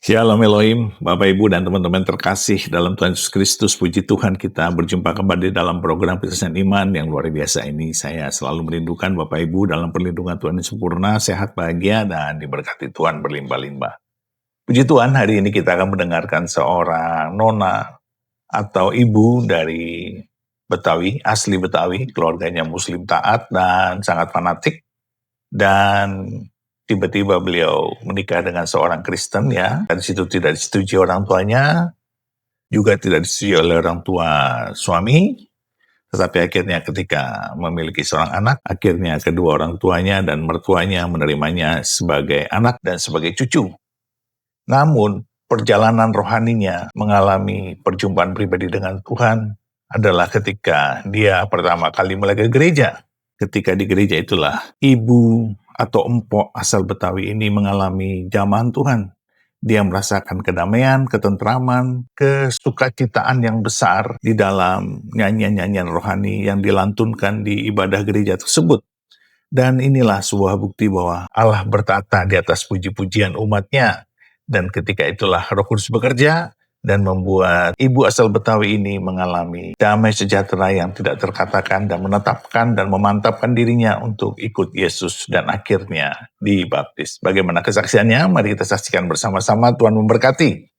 Shalom Elohim, Bapak Ibu dan teman-teman terkasih dalam Tuhan Yesus Kristus. Puji Tuhan kita berjumpa kembali dalam program Pesan Iman yang luar biasa ini. Saya selalu merindukan Bapak Ibu dalam perlindungan Tuhan yang sempurna, sehat, bahagia, dan diberkati Tuhan berlimpah-limpah. Puji Tuhan, hari ini kita akan mendengarkan seorang nona atau ibu dari Betawi, asli Betawi, keluarganya Muslim taat dan sangat fanatik. Dan tiba-tiba beliau menikah dengan seorang Kristen ya. Dan situ tidak disetujui orang tuanya, juga tidak disetujui oleh orang tua suami. Tetapi akhirnya ketika memiliki seorang anak, akhirnya kedua orang tuanya dan mertuanya menerimanya sebagai anak dan sebagai cucu. Namun perjalanan rohaninya mengalami perjumpaan pribadi dengan Tuhan adalah ketika dia pertama kali mulai ke gereja. Ketika di gereja itulah ibu atau empok asal Betawi ini mengalami jamahan Tuhan. Dia merasakan kedamaian, ketentraman, kesukacitaan yang besar di dalam nyanyian-nyanyian rohani yang dilantunkan di ibadah gereja tersebut. Dan inilah sebuah bukti bahwa Allah bertata di atas puji-pujian umatnya. Dan ketika itulah Roh Kudus bekerja dan membuat ibu asal Betawi ini mengalami damai sejahtera yang tidak terkatakan dan menetapkan dan memantapkan dirinya untuk ikut Yesus dan akhirnya dibaptis. Bagaimana kesaksiannya? Mari kita saksikan bersama-sama. Tuhan memberkati.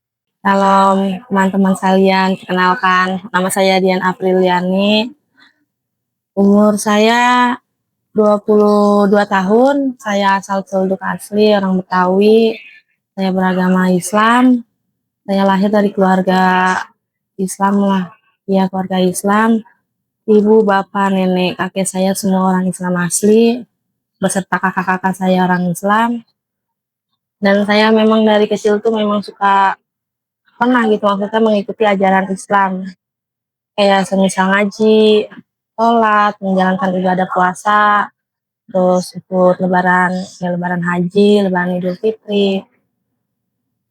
Shalom teman-teman sekalian, perkenalkan nama saya Dian Apriliani. Umur saya 22 tahun, saya asal Celduk asli, orang Betawi. Saya beragama Islam. Saya lahir dari keluarga Islam lah. Ya, keluarga Islam. Ibu, bapak, nenek, kakek saya semua orang Islam asli, beserta kakak-kakak saya orang Islam. Dan saya memang dari kecil tuh memang suka pernah gitu maksudnya mengikuti ajaran Islam. Kayak semisal ngaji, sholat, menjalankan ibadah puasa, terus ikut lebaran, ya lebaran haji, lebaran Idul Fitri.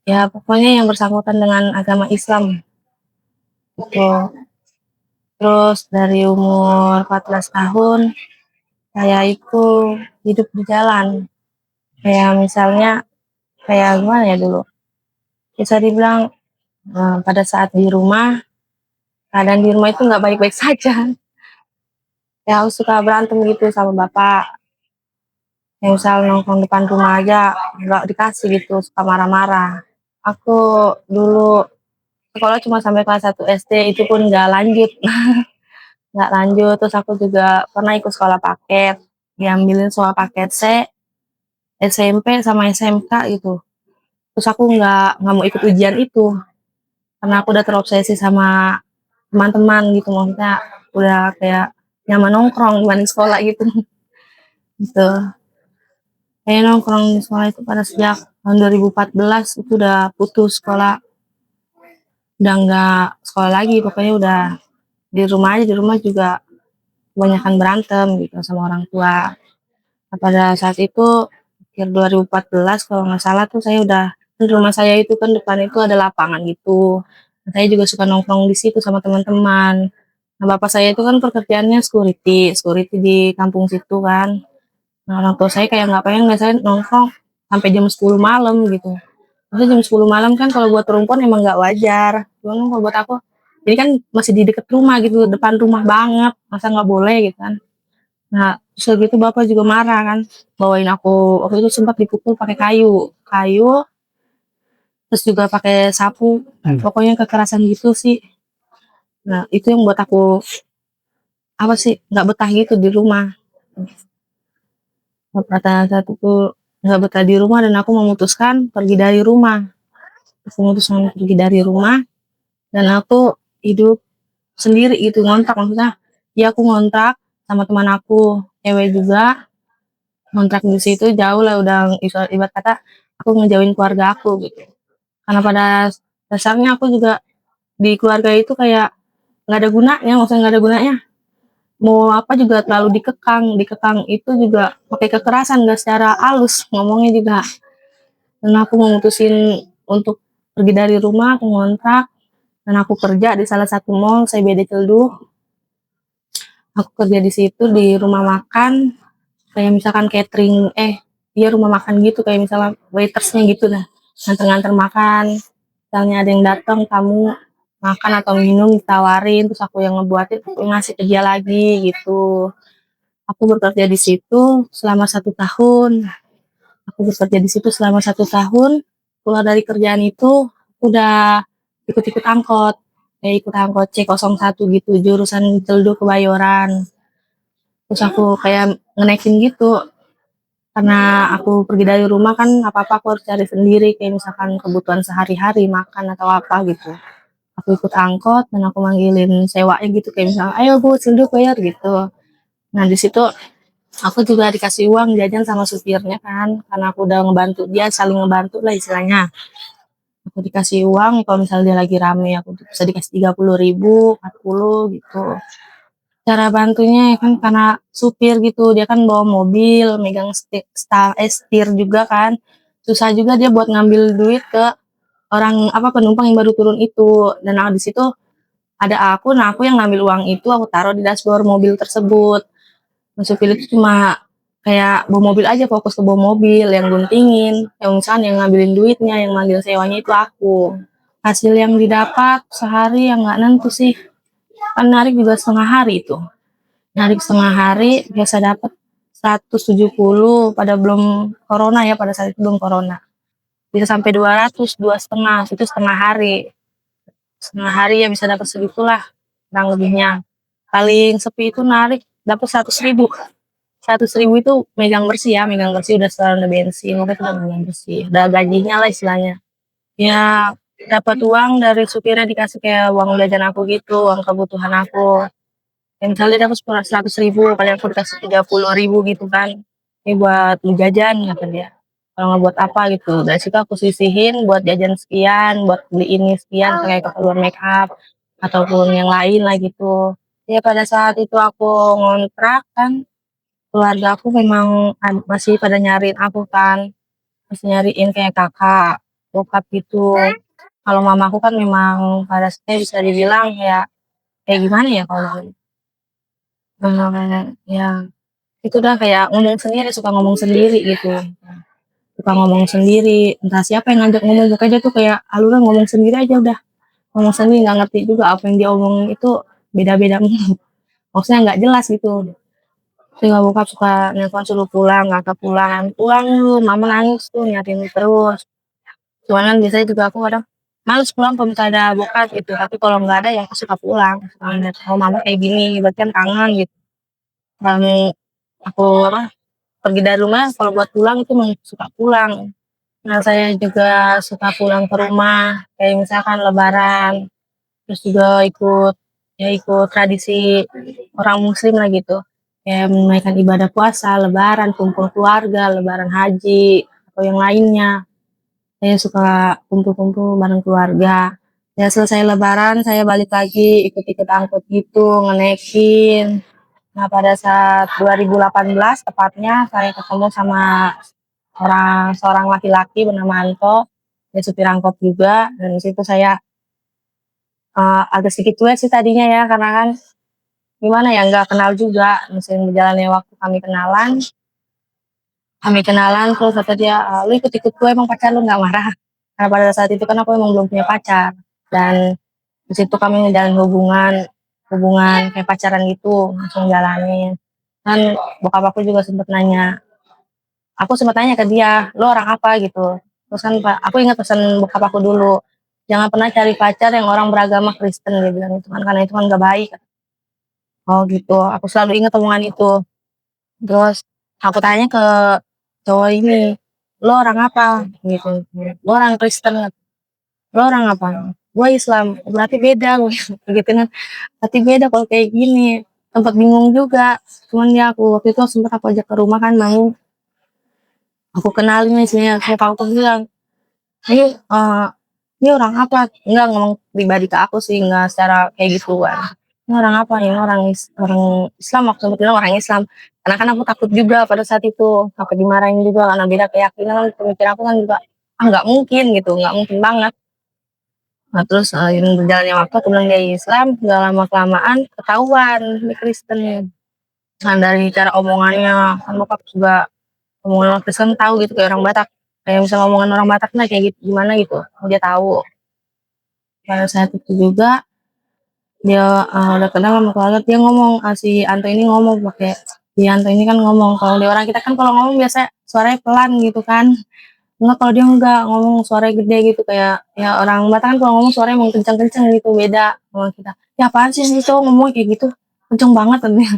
Ya pokoknya yang bersangkutan dengan agama Islam. Gitu. Terus dari umur 14 tahun, saya itu hidup di jalan. Kayak misalnya, kayak gimana ya dulu? Bisa dibilang pada saat di rumah, keadaan di rumah itu nggak baik-baik saja. Ya aku suka berantem gitu sama bapak. Yang misal nongkrong depan rumah aja nggak dikasih gitu, suka marah-marah. Aku dulu sekolah cuma sampai kelas 1 SD, itu pun nggak lanjut. Nggak lanjut, terus aku juga pernah ikut sekolah paket, diambilin soal paket C, SMP sama SMK gitu. Terus aku nggak mau ikut ujian itu, karena aku udah terobsesi sama teman-teman gitu, maksudnya udah kayak nyaman nongkrong dibanding sekolah gitu. Gitu. Kayak nongkrong di sekolah itu pada sejak tahun 2014 itu udah putus sekolah, udah nggak sekolah lagi, pokoknya udah di rumah aja. Di rumah juga kebanyakan berantem gitu sama orang tua. Nah, pada saat itu akhir 2014 kalau nggak salah tuh saya udah di rumah saya itu kan depan itu ada lapangan gitu. Nah, saya juga suka nongkrong di situ sama teman-teman. Nah, bapak saya itu kan pekerjaannya security di kampung situ kan. Nah, orang tua saya kayak nggak pengen saya nongkrong sampai jam 10 malam gitu. Maksudnya jam 10 malam kan kalau buat perempuan emang nggak wajar. Cuman kan kalau buat aku, ini kan masih di deket rumah gitu, depan rumah banget, masa nggak boleh gitu kan. Nah, terus gitu bapak juga marah kan, bawain aku, waktu itu sempat dipukul pakai kayu, terus juga pakai sapu, pokoknya kekerasan gitu sih. Nah, itu yang buat aku, apa sih, nggak betah gitu di rumah. Pada saat itu nggak betah di rumah dan aku memutuskan pergi dari rumah. Aku memutuskan pergi dari rumah dan aku hidup sendiri gitu, ngontrak maksudnya. Ya aku ngontrak sama teman aku, cewek juga, ngontrak di situ jauh lah, udah ibarat kata aku ngejauhin keluarga aku gitu. Karena pada dasarnya aku juga di keluarga itu kayak nggak ada gunanya, maksudnya nggak ada gunanya. Mau apa juga terlalu dikekang itu juga pakai kekerasan, nggak secara halus ngomongnya juga. Dan aku memutusin untuk pergi dari rumah, aku ngontrak, dan aku kerja di salah satu mall, saya beda Celduk. Aku kerja di situ di rumah makan, kayak misalkan catering, iya rumah makan gitu, kayak misalnya waitersnya gitu dah. nganter-nganter makan. Misalnya ada yang datang tamu makan atau minum ditawarin, terus aku yang ngebuatin, aku ngasih ke dia lagi gitu. Aku bekerja di situ selama 1 tahun. Aku bekerja di situ selama 1 tahun. Keluar dari kerjaan itu udah ikut-ikut angkot, kayak ikut angkot C01 gitu, jurusan Celdu Kebayoran. Terus aku kayak ngenaikin gitu, karena aku pergi dari rumah kan apa-apa aku harus cari sendiri, kayak misalkan kebutuhan sehari-hari, makan atau apa gitu. Aku ikut angkot dan aku manggilin sewanya gitu, kayak misalnya, "Ayo Bu, Cildu bayar," gitu. Nah, di situ aku juga dikasih uang jajan sama supirnya kan, karena aku udah ngebantu dia, saling ngebantu lah istilahnya. Aku dikasih uang, kalau misalnya dia lagi rame, aku bisa dikasih 30.000, 40 gitu. Cara bantunya ya kan karena supir gitu, dia kan bawa mobil, megang setir juga kan. Susah juga dia buat ngambil duit ke orang apa penumpang yang baru turun itu. Dan di situ ada aku, nah aku yang ngambil uang itu aku taruh di dashboard mobil tersebut. Nah, supir itu cuma kayak bawa mobil aja, fokus ke bawa mobil, yang guntingin, yang misalnya yang ngambilin duitnya, yang manggil sewanya itu aku. Hasil yang didapat sehari yang nggak nentu sih, kan narik juga setengah hari itu. Narik setengah hari biasa dapat 170 pada belum corona ya, pada saat itu belum corona. Bisa sampai 200, 2,5, itu setengah hari. Setengah hari ya bisa dapat segitulah kurang lebihnya. Paling sepi itu narik dapat 100.000. 100.000 itu megang bersih ya, megang bersih udah setelan udah bensin, pokoknya udah megang bersih. Udah gajinya lah istilahnya. Ya dapat uang dari supirnya dikasih kayak uang jajan aku gitu, uang kebutuhan aku. Yang misalnya dapat 100.000, paling aku dikasih 30.000 gitu kan. Ini buat lu jajan kata dia. Kalau nggak buat apa gitu. Dari situ aku sisihin buat jajan sekian, buat beli ini sekian kayak keperluan make up ataupun yang lain lah gitu. Ya pada saat itu aku ngontrak kan, keluarga aku memang masih pada nyariin aku kan, masih nyariin kayak kakak, bokap gitu. Kalau mamaku kan memang pada saatnya bisa dibilang kayak kayak gimana ya kalau ya itu udah kayak ngomong sendiri, suka ngomong sendiri gitu. Suka ngomong sendiri, entah siapa yang ngajak ngomong, pokoknya dia tuh kayak aluran ngomong sendiri aja udah. Ngomong sendiri nggak ngerti juga apa yang dia omongin itu beda-beda mulu. Maksudnya nggak jelas gitu. Tinggal bokap suka nelpon suruh pulang, kakak pulang, "Pulang lu, mama nangis tuh nyariin terus." Cuman kan biasanya juga aku kadang males pulang kalau misalnya ada bokap gitu, tapi kalau nggak ada ya aku suka pulang. Suka ngeliat, "Oh mama kayak gini," berarti kan kangen gitu. Kalau aku apa, pergi dari rumah kalau buat pulang itu memang suka pulang. Nah, saya juga suka pulang ke rumah, kayak misalkan lebaran, terus juga ikut tradisi orang muslim lah gitu. Kayak menunaikan ibadah puasa, lebaran, kumpul keluarga, lebaran haji, atau yang lainnya. Saya suka kumpul-kumpul bareng keluarga. Ya selesai lebaran saya balik lagi ikut-ikut angkut gitu, ngenaikin. Nah, pada saat 2018 tepatnya saya ketemu sama seorang laki-laki bernama Anto, dia supir angkot juga, dan di situ saya agak sedikit cuek sih tadinya ya, karena kan gimana ya nggak kenal juga. Mesin berjalannya waktu kami kenalan terus kata dia, "Lu ikut-ikut gue emang pacar lu nggak marah?" Karena pada saat itu kan aku emang belum punya pacar, dan di situ kami menjalin hubungan hubungan kayak pacaran gitu, langsung jalanin. Dan bokap aku juga sempet nanya, aku sempet tanya ke dia, "Lo orang apa?" gitu. Terus kan aku ingat pesan bokap aku dulu, "Jangan pernah cari pacar yang orang beragama Kristen," dia bilang gitu kan, "karena itu kan nggak baik." Oh gitu, aku selalu ingat omongan itu. Terus aku tanya ke cowok ini, "Lo orang apa?" gitu. "Lo orang Kristen." "Lo orang apa?" "Gua Islam." "Berarti beda," gua bilang gitu kan. "Berarti beda kalau kayak gini." Sempet bingung juga, cuman ya aku waktu itu sempet aku ajak ke rumah kan main, aku kenalin istrinya, kayak aku bilang, "Ini, ini orang apa?" Enggak ngomong pribadi ke aku sih, enggak secara kayak gituan. "Ini orang apa?" "Ini orang Islam," aku sempet bilang orang Islam. Karena kan aku takut juga pada saat itu, takut dimarahin juga karena beda keyakinan, pemikiran aku kan juga, nggak mungkin gitu, nggak mungkin banget. Nah terus, seiring berjalannya waktu aku bilang dia Islam, nggak lama-kelamaan ketahuan dia Kristen. Nah dari cara omongannya, kan bokap juga omongan orang Kristen tahu gitu kayak orang Batak. kayak misalnya omongan orang Batak lah kayak gitu gimana gitu, dia tahu. Pada saat itu juga dia, udah kenal sama keluarga, dia ngomong, si Anto ini ngomong pakai si Anto ini kan ngomong, kalau di orang kita kan kalau ngomong biasa suaranya pelan gitu kan. Enggak, kalau dia enggak, ngomong suaranya gede gitu kayak ya orang Batak kan kalau ngomong suaranya emang kencang-kencang gitu, beda sama kita. "Ya apaan sih si cowok ngomong kayak gitu, kenceng banget," katanya.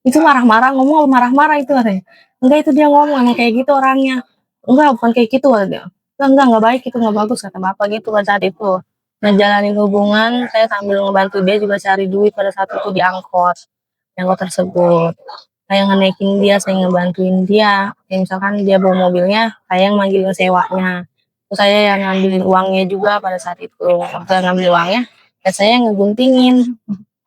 "Itu marah-marah, ngomong marah-marah itu," katanya. "Enggak, itu dia ngomong emang kayak gitu orangnya." "Enggak, bukan kayak gitu," kata dia. Enggak baik itu, enggak bagus," kata bapak gitu pada saat itu. Ngejalanin hubungan, saya sambil ngebantu dia juga cari duit pada saat itu di angkot tersebut. Saya ngenaikin dia, saya ngebantuin dia. Kayak misalkan dia bawa mobilnya, saya yang manggilin sewanya. Terus saya yang ngambilin uangnya juga pada saat itu. Waktu ngambil uangnya, ya saya yang ngeguntingin.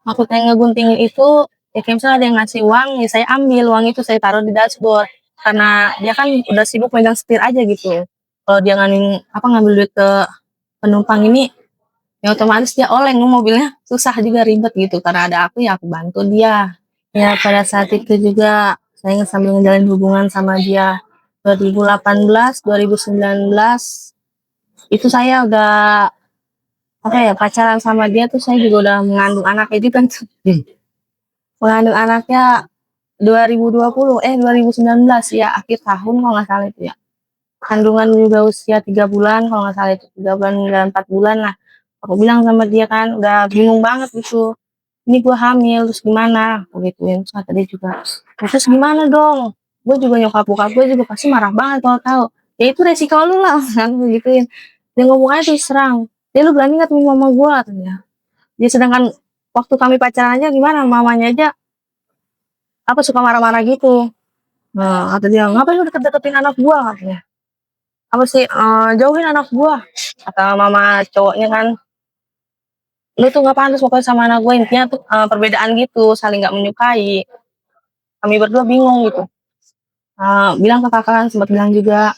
Maksudnya ngeguntingin itu, ya kayak misalnya ada yang ngasih uang, ya saya ambil uang itu, saya taruh di dashboard. Karena dia kan udah sibuk megang setir aja gitu. Kalau dia ngambil duit ke penumpang ini, ya otomatis dia oleng mobilnya, susah juga ribet gitu. Karena ada aku, ya aku bantu dia. Ya pada saat itu juga saya sambil ngejalin hubungan sama dia 2018, 2019 itu saya udah apa ya pacaran sama dia tuh saya juga udah mengandung anaknya juga tuh. Mengandung anaknya 2020 2019 ya akhir tahun kalau nggak salah itu ya. Kandungan juga usia 3 bulan kalau nggak salah itu 3 bulan dan 4 bulan lah. Aku bilang sama dia kan udah bingung banget gitu. "Ini gue hamil, terus gimana?" Aku gituin, terus kata dia juga, "Terus gimana dong? Gue juga nyokap bokap gue juga pasti marah banget kalau tahu." "Ya itu resiko lu lah," aku gituin. Dia ngomong aja terus terang, "Ya lu berani nggak temuin mama gue?" katanya. Dia sedangkan waktu kami pacaran aja gimana, mamanya aja apa suka marah-marah gitu. Nah, kata dia, "Ngapain lu deket-deketin anak gua?" katanya. "Apa sih, jauhin anak gua," kata mama cowoknya kan. "Lu tuh nggak pantas pokoknya sama anak gue," intinya tuh, perbedaan gitu, saling nggak menyukai. Kami berdua bingung gitu, bilang ke kakak kan sempet bilang juga,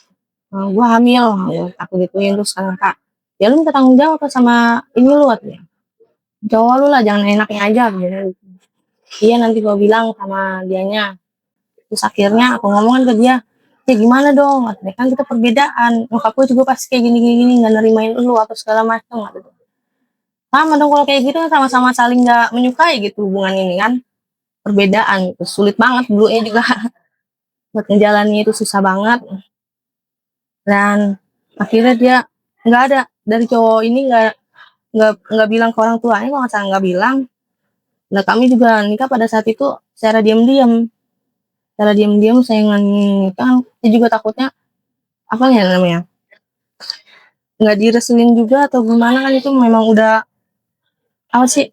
"Gua hamil," aku gituin terus kata Kakak, "Ya lu minta tanggung jawab lah sama ini lu," katanya, "cowok lu lah jangan enaknya aja," katanya gitu. "Iya nanti gua bilang sama dianya." Terus akhirnya aku ngomong kan ke dia, "Ya gimana dong," katanya, "kan kita perbedaan, nyokap gue juga pasti kayak gini gini gini, nggak nerimain lu atau segala macam," katanya. "Sama dong kalau kayak gitu kan sama-sama saling nggak menyukai gitu hubungan ini kan, perbedaan gitu, sulit banget dulunya juga buat ngejalaninnya itu susah banget." Dan akhirnya dia nggak ada dari cowok ini nggak bilang ke orang tuanya kalau nggak salah nggak bilang. Nah kami juga nikah pada saat itu secara diam-diam, saya nikah, dia juga takutnya apa ya namanya nggak direstuin juga atau gimana kan itu memang udah apa sih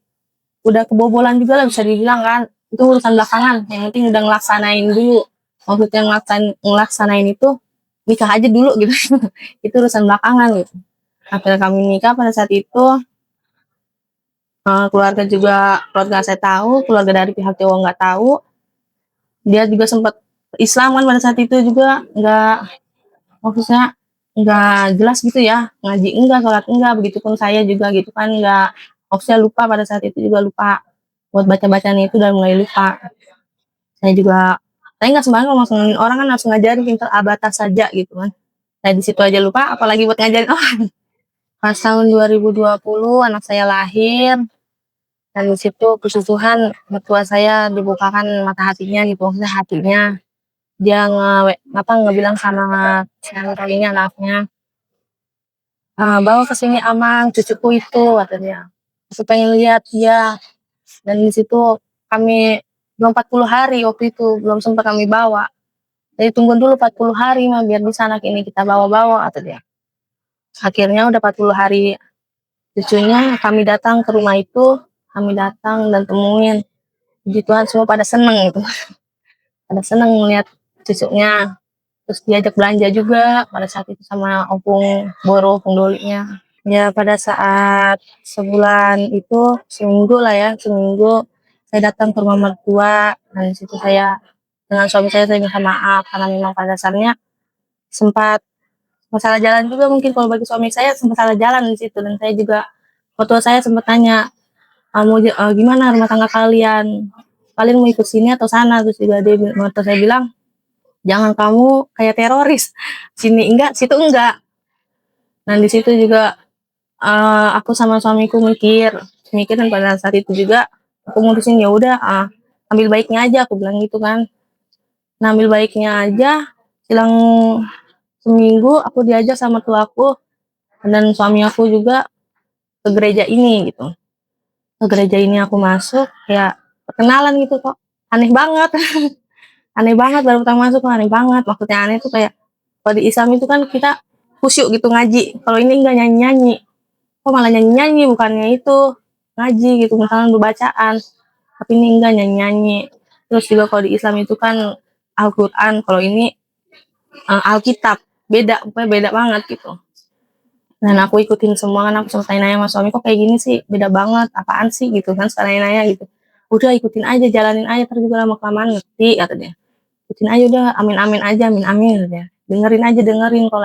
udah kebobolan juga lah bisa dibilang kan itu urusan belakangan yang penting udah ngelaksanain dulu maksudnya ngelaksanain itu nikah aja dulu gitu itu urusan belakangan gitu. Akhirnya kami nikah pada saat itu keluarga saya tahu, keluarga dari pihak cowok nggak tahu. Dia juga sempat Islam kan pada saat itu juga nggak maksudnya nggak jelas gitu ya, ngaji enggak, sholat enggak, begitupun saya juga gitu kan nggak maksudnya lupa pada saat itu juga lupa buat baca-bacanya itu udah mulai lupa. Saya juga saya nggak sembarangan kalau ngomongin orang kan harus ngajarin pintar abatas saja gitu kan. Saya di situ aja lupa apalagi buat ngajarin orang. Pas tahun 2020 anak saya lahir. Dan di situ puji Tuhan mertua saya dibukakan mata hatinya gitu, maksudnya hatinya. Dia ngebilang sama si Anto ini anaknya, "Bawa ke sini Amang, cucuku itu," katanya. "Aku pengen lihat dia." Dan di situ kami belum 40 hari waktu itu, belum sempat kami bawa. "Jadi tunggu dulu 40 hari mah biar bisa anak ini kita bawa-bawa," kata dia. Akhirnya udah 40 hari cucunya kami datang ke rumah itu, kami datang dan temuin. Puji Tuhan semua pada seneng gitu. Pada seneng ngeliat cucunya, terus diajak belanja juga pada saat itu sama opung Boro, opung Dolinya. Ya pada saat sebulan itu, seminggu lah ya, seminggu saya datang ke rumah mertua dan di situ saya dengan suami saya minta maaf karena memang pada dasarnya sempat masalah jalan juga mungkin kalau bagi suami saya sempat salah jalan di situ dan saya juga mertua saya sempat tanya, "Gimana rumah tangga kalian? Kalian mau ikut sini atau sana?" Terus juga mertua saya bilang, jangan kamu kayak teroris, sini enggak, situ enggak. Nah di situ juga aku sama suamiku mikir dan pada saat itu juga aku mutusin ya udah ambil baiknya aja aku bilang gitu kan. Nah ambil baiknya aja, silang seminggu aku diajak sama tuaku dan suami aku juga ke gereja ini gitu. Ke gereja ini aku masuk ya perkenalan gitu kok. Aneh banget. Aneh banget baru pertama masuk aneh banget. Maksudnya aneh tuh kayak kalau di Islam itu kan kita khusyuk gitu ngaji. Kalau ini enggak nyanyi-nyanyi. Kok malah nyanyi-nyanyi bukannya itu ngaji gitu misalnya bacaan. Tapi ini enggak nyanyi-nyanyi. Terus juga kalau di Islam itu kan Al-Qur'an, kalau ini Alkitab. Beda, pokoknya beda banget gitu. Dan aku ikutin semua kan aku sempat nanya sama suami kok kayak gini sih beda banget apaan sih gitu kan suka nanya gitu udah ikutin aja jalanin aja terus juga lama kelamaan ngerti kata dia ikutin aja udah amin amin aja amin amin ya dengerin aja dengerin kalau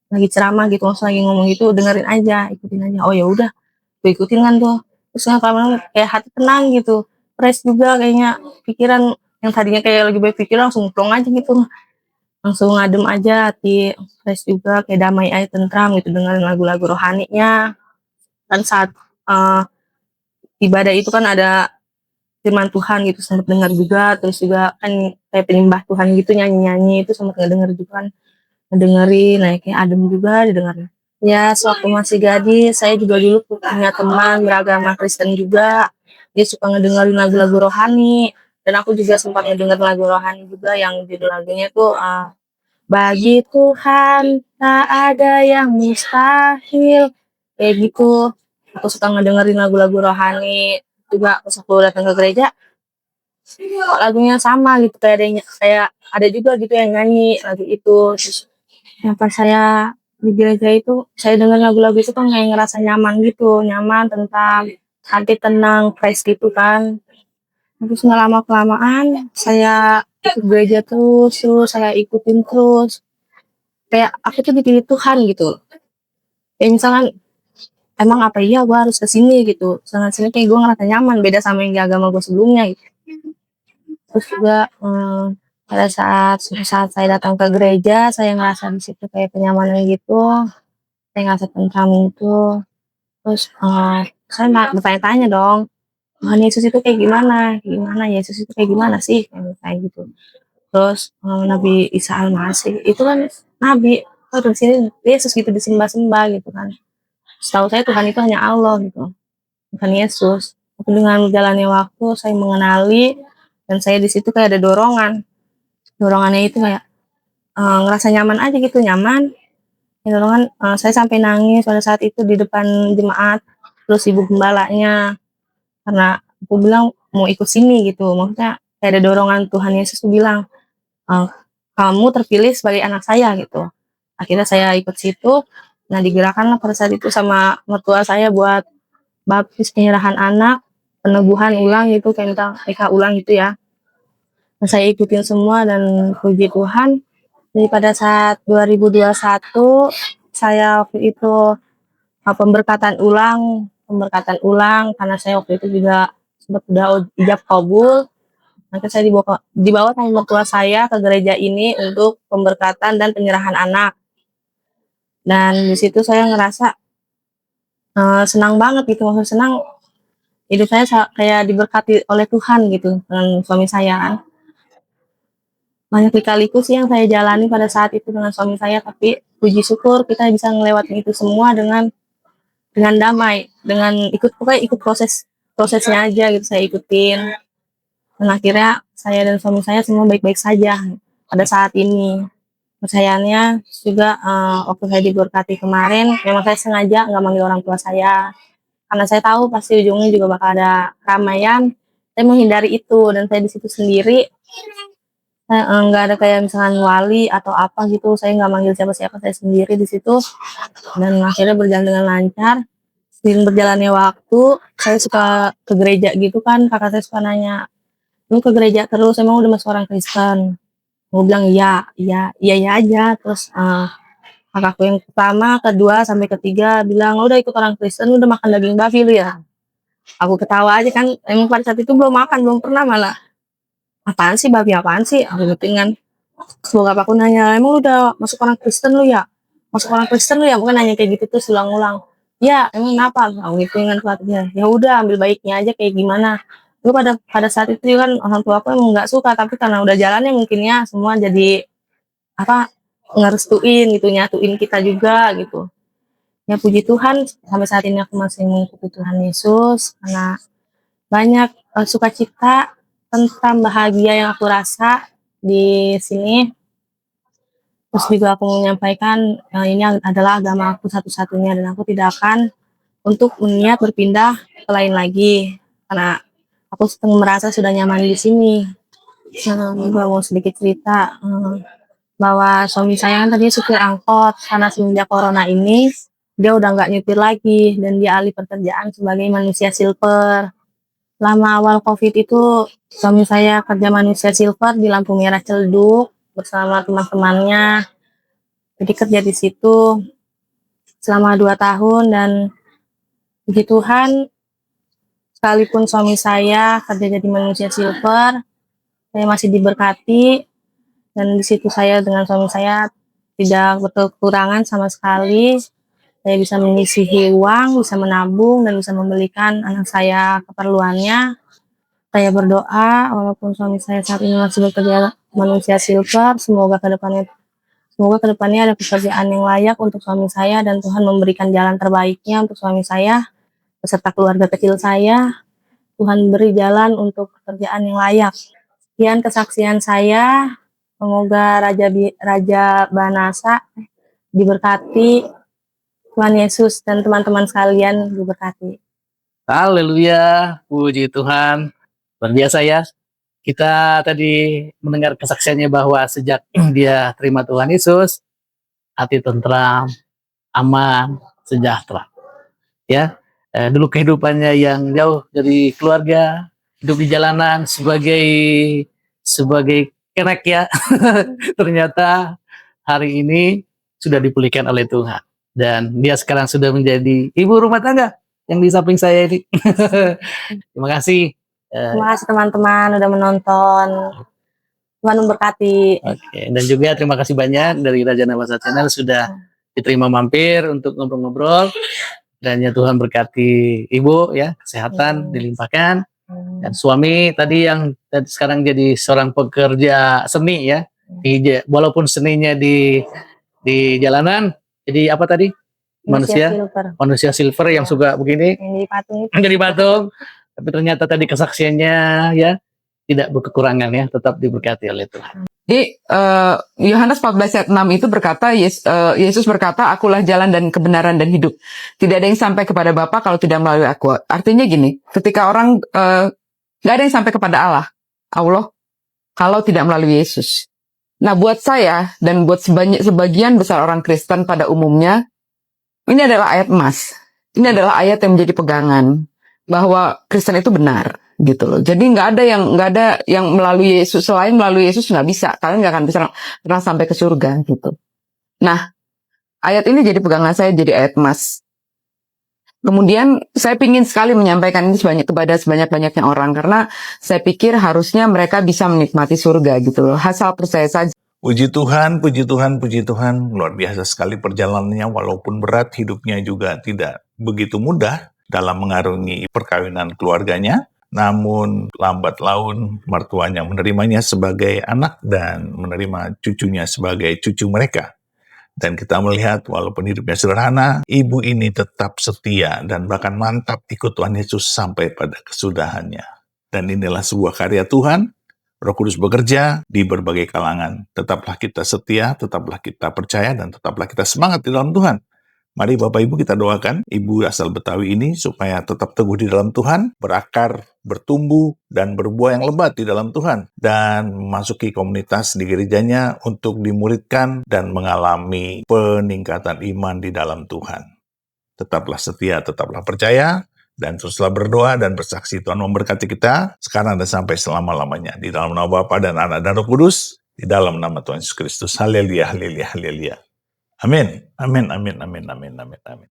lagi ceramah gitu maksudnya lagi ngomong gitu dengerin aja ikutin aja oh ya udah gue ikutin kan tuh terus lama-lama kayak hati tenang gitu fresh juga kayaknya pikiran yang tadinya kayak lagi berpikir langsung plong aja gitu langsung ngadem aja hati fresh juga kayak damai aja tentram gitu dengerin lagu-lagu rohaninya kan saat ibadah itu kan ada firman Tuhan gitu sempat dengar juga terus juga kan kayak penyembah Tuhan gitu nyanyi-nyanyi itu sempat ngedenger juga kan ngedengerin nah kayak adem juga didengarin ya sewaktu masih gadis saya juga dulu punya teman beragama Kristen juga dia suka ngedengerin lagu-lagu rohani dan aku juga sempat ngedenger lagu rohani juga yang judul lagunya tuh bagi Tuhan tak ada yang mustahil kayak gitu aku suka ngedengerin lagu-lagu rohani juga pas aku datang ke gereja kok lagunya sama gitu kayak ada juga gitu yang nyanyi lagu itu terus yang pas saya di gereja itu saya dengar lagu-lagu itu kan kayak ngerasa nyaman gitu nyaman tentang hati tenang fresh gitu kan terus nggak lama kelamaan saya ikut gereja terus saya ikutin terus kayak aku tuh dipilih Tuhan gitu ya misalkan emang apa iya gue harus kesini gitu sangat sini kayak gue ngerasa nyaman beda sama yang di agama gue sebelumnya gitu terus juga pada saat saya datang ke gereja saya ngerasa di situ kayak kenyamanan gitu saya ngerasa tentram itu terus saya bertanya-tanya dong Tuhan Yesus itu kayak gimana Yesus itu kayak gimana sih kayak gitu terus Nabi Isa Al-Masih itu kan Nabi di sini Yesus gitu disembah-sembah gitu kan setahu saya Tuhan itu hanya Allah gitu bukan Yesus tapi dengan berjalannya waktu saya mengenali dan saya di situ kayak ada dorongannya itu kayak ngerasa nyaman aja gitu nyaman ya dorongan saya sampai nangis pada saat itu di depan jemaat terus ibu gembalanya karena aku bilang mau ikut sini gitu maksudnya kayak ada dorongan Tuhan Yesus tuh bilang kamu terpilih sebagai anak saya gitu akhirnya saya ikut situ nah digerakkanlah pada saat itu sama mertua saya buat baptis penyerahan anak peneguhan ulang gitu kayak minta nikah ulang gitu ya nah, saya ikutin semua dan puji Tuhan jadi pada saat 2021 saya waktu itu pemberkatan ulang karena saya waktu itu juga sempat udah ijab kabul maka saya dibawa sama mertua saya ke gereja ini untuk pemberkatan dan penyerahan anak dan di situ saya ngerasa senang banget gitu maksudnya senang hidup saya kayak diberkati oleh Tuhan gitu dengan suami saya kan banyak lika-liku sih yang saya jalani pada saat itu dengan suami saya tapi puji syukur kita bisa ngelewatin itu semua dengan damai dengan pokoknya ikut prosesnya aja gitu saya ikutin dan akhirnya saya dan suami saya semua baik-baik saja pada saat ini percayaannya juga waktu saya diberkati kemarin memang saya sengaja nggak manggil orang tua saya karena saya tahu pasti ujungnya juga bakal ada keramaian saya menghindari itu dan saya di situ sendiri saya nggak ada kayak misalkan wali atau apa gitu saya nggak manggil siapa-siapa saya sendiri di situ dan akhirnya berjalan dengan lancar seiring berjalannya waktu saya suka ke gereja gitu kan kakak saya suka nanya lu ke gereja terus emang udah masuk orang Kristen gue bilang iya aja terus kakakku yang pertama kedua sampai ketiga bilang lo udah ikut orang Kristen lu udah makan daging babi lu ya aku ketawa aja kan emang pada saat itu belum makan belum pernah malah apaan sih babi apaan sih aku ngerti kan Semoga aku nanya, "Emang lu udah masuk orang Kristen lu ya? Masuk orang Kristen lu ya?" Bukan nanya kayak gitu terus ulang-ulang. "Ya, emang kenapa?" Aku gituin kan pelatihnya. "Ya udah ambil baiknya aja kayak gimana." Lu pada pada saat itu kan orang tua aku emang nggak suka, tapi karena udah jalannya mungkin ya semua jadi apa, ngerestuin gitu, nyatuin kita juga gitu. Ya puji Tuhan sampai saat ini aku masih mengikuti Tuhan Yesus karena banyak, sukacita tentang bahagia yang aku rasa di sini. Terus juga aku menyampaikan, ini adalah agama aku satu-satunya dan aku tidak akan untuk berniat berpindah ke lain lagi, karena aku merasa sudah nyaman di sini. Juga mau sedikit cerita, bahwa suami saya kan tadinya supir angkot, karena semenjak corona ini, dia udah nggak nyupir lagi dan dia alih pekerjaan sebagai manusia silver. Lama awal Covid itu, suami saya kerja manusia silver di lampu merah Ciledug bersama teman-temannya. Jadi kerja di situ selama 2 tahun dan puji Tuhan, sekalipun suami saya kerja jadi manusia silver, saya masih diberkati dan di situ saya dengan suami saya tidak berkekurangan sama sekali. Saya bisa menyisihi uang, bisa menabung, dan bisa membelikan anak saya keperluannya. Saya berdoa, walaupun suami saya saat ini masih bekerja manusia silver, semoga kedepannya ada pekerjaan yang layak untuk suami saya dan Tuhan memberikan jalan terbaiknya untuk suami saya beserta keluarga kecil saya. Tuhan beri jalan untuk pekerjaan yang layak. Sekian kesaksian saya. Semoga Raja Banasa diberkati. Tuhan Yesus dan teman-teman sekalian diberkati. Haleluya, puji Tuhan. Luar biasa ya. Kita tadi mendengar kesaksiannya bahwa sejak dia terima Tuhan Yesus, hati tentram, aman, sejahtera. Ya, dulu kehidupannya yang jauh dari keluarga, hidup di jalanan sebagai kerek ya. Ternyata hari ini sudah dipulihkan oleh Tuhan. Dan dia sekarang sudah menjadi ibu rumah tangga yang di samping saya ini. Terima kasih. Terima kasih teman-teman udah menonton. Tuhan memberkati. Oke, dan juga terima kasih banyak dari Raja Nawasa Channel sudah diterima mampir untuk ngobrol-ngobrol. Dan ya Tuhan berkati ibu ya, kesehatan dilimpahkan. Dan suami tadi yang sekarang jadi seorang pekerja seni ya. Walaupun seninya di jalanan, jadi apa tadi? Manusia silver yang suka begini. Jadi patung. Tapi ternyata tadi kesaksiannya ya tidak berkekurangan ya, tetap diberkati oleh Tuhan. Di Yohanes 14 ayat 6 itu berkata, Yesus berkata, "Akulah jalan dan kebenaran dan hidup. Tidak ada yang sampai kepada Bapa kalau tidak melalui aku." Artinya gini, ketika orang nggak ada yang sampai kepada Allah kalau tidak melalui Yesus. Nah, buat saya dan buat sebagian besar orang Kristen pada umumnya, ini adalah ayat emas. Ini adalah ayat yang menjadi pegangan bahwa Kristen itu benar. Gitu loh. Jadi nggak ada yang melalui Yesus, selain melalui Yesus nggak bisa. Kalian nggak akan bisa pernah sampai ke surga gitu. Nah, ayat ini jadi pegangan saya, jadi ayat emas. Kemudian saya ingin sekali menyampaikan ini kepada sebanyak-banyaknya orang karena saya pikir harusnya mereka bisa menikmati surga gitu loh. Asal percaya saja. Puji Tuhan, puji Tuhan, puji Tuhan. Luar biasa sekali perjalanannya, walaupun berat, hidupnya juga tidak begitu mudah dalam mengarungi perkawinan keluarganya. Namun lambat laun mertuanya menerimanya sebagai anak dan menerima cucunya sebagai cucu mereka. Dan kita melihat walaupun hidupnya sederhana, ibu ini tetap setia dan bahkan mantap ikut Tuhan Yesus sampai pada kesudahannya. Dan inilah sebuah karya Tuhan. Roh Kudus bekerja di berbagai kalangan. Tetaplah kita setia, tetaplah kita percaya, dan tetaplah kita semangat di dalam Tuhan. Mari Bapak Ibu kita doakan ibu asal Betawi ini supaya tetap teguh di dalam Tuhan, berakar, bertumbuh, dan berbuah yang lebat di dalam Tuhan. Dan memasuki komunitas di gerejanya untuk dimuridkan dan mengalami peningkatan iman di dalam Tuhan. Tetaplah setia, tetaplah percaya, dan teruslah berdoa dan bersaksi. Tuhan memberkati kita sekarang dan sampai selama-lamanya. Di dalam nama Bapa dan Anak dan Roh Kudus, di dalam nama Tuhan Yesus Kristus. Haleluya, haleluya, haleluya. Amin, amin, amin, amin, amin, amin, amin.